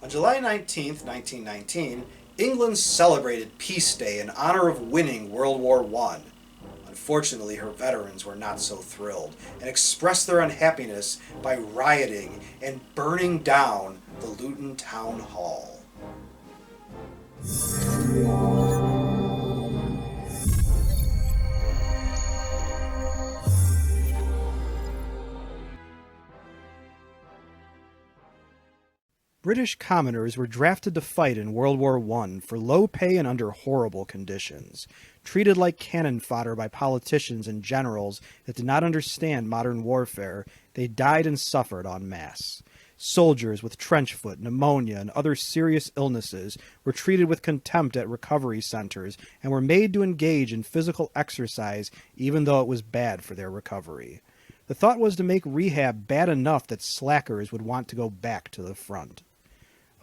On July 19, 1919, England celebrated Peace Day in honor of winning World War I. Unfortunately, her veterans were not so thrilled and expressed their unhappiness by rioting and burning down the Luton Town Hall. British commoners were drafted to fight in World War I for low pay and under horrible conditions. Treated like cannon fodder by politicians and generals that did not understand modern warfare, they died and suffered en masse. Soldiers with trench foot, pneumonia, and other serious illnesses were treated with contempt at recovery centers and were made to engage in physical exercise even though it was bad for their recovery. The thought was to make rehab bad enough that slackers would want to go back to the front.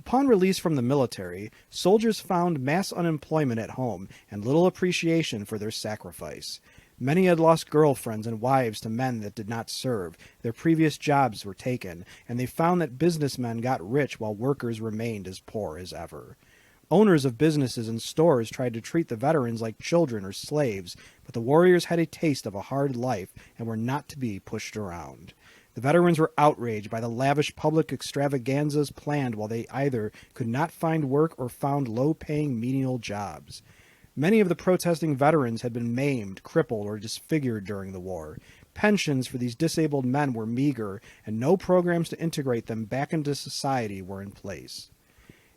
Upon release from the military, soldiers found mass unemployment at home and little appreciation for their sacrifice. Many had lost girlfriends and wives to men that did not serve, their previous jobs were taken, and they found that businessmen got rich while workers remained as poor as ever. Owners of businesses and stores tried to treat the veterans like children or slaves, but the warriors had a taste of a hard life and were not to be pushed around. The veterans were outraged by the lavish public extravaganzas planned while they either could not find work or found low-paying menial jobs. Many of the protesting veterans had been maimed, crippled, or disfigured during the war. Pensions for these disabled men were meager, and no programs to integrate them back into society were in place.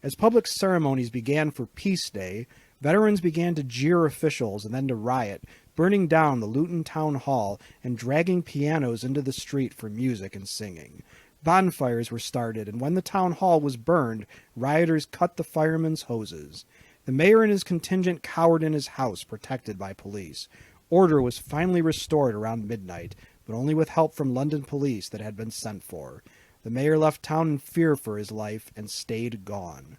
As public ceremonies began for Peace Day, veterans began to jeer officials and then to riot, burning down the Luton Town Hall and dragging pianos into the street for music and singing. Bonfires were started, and when the town hall was burned, rioters cut the firemen's hoses. The mayor and his contingent cowered in his house, protected by police. Order was finally restored around midnight, but only with help from London police that had been sent for. The mayor left town in fear for his life and stayed gone.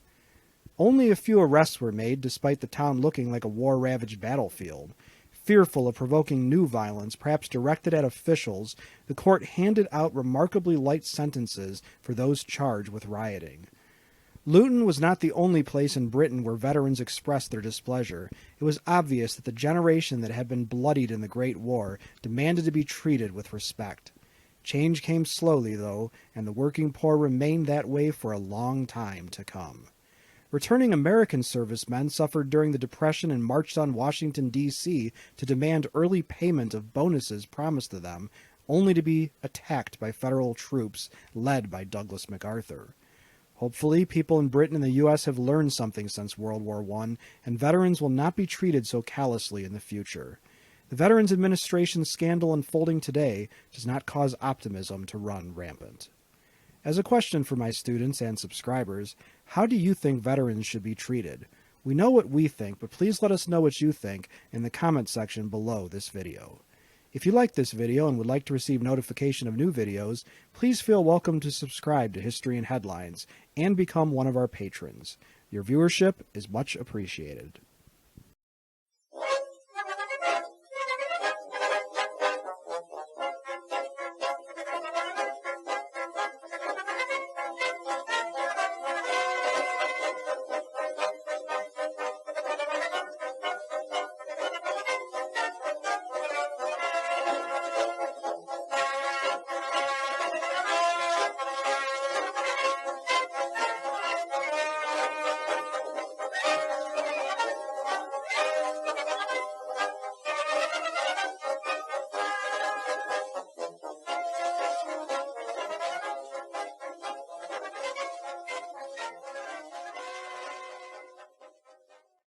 Only a few arrests were made, despite the town looking like a war-ravaged battlefield. Fearful of provoking new violence, perhaps directed at officials, the court handed out remarkably light sentences for those charged with rioting. Luton was not the only place in Britain where veterans expressed their displeasure. It was obvious that the generation that had been bloodied in the Great War demanded to be treated with respect. Change came slowly, though, and the working poor remained that way for a long time to come. Returning American servicemen suffered during the Depression and marched on Washington, D.C. to demand early payment of bonuses promised to them, only to be attacked by federal troops led by Douglas MacArthur. Hopefully, people in Britain and the U.S. have learned something since World War I, and veterans will not be treated so callously in the future. The Veterans Administration scandal unfolding today does not cause optimism to run rampant. As a question for my students and subscribers, how do you think veterans should be treated? We know what we think, but please let us know what you think in the comment section below this video. If you liked this video and would like to receive notification of new videos, please feel welcome to subscribe to History and Headlines and become one of our patrons. Your viewership is much appreciated.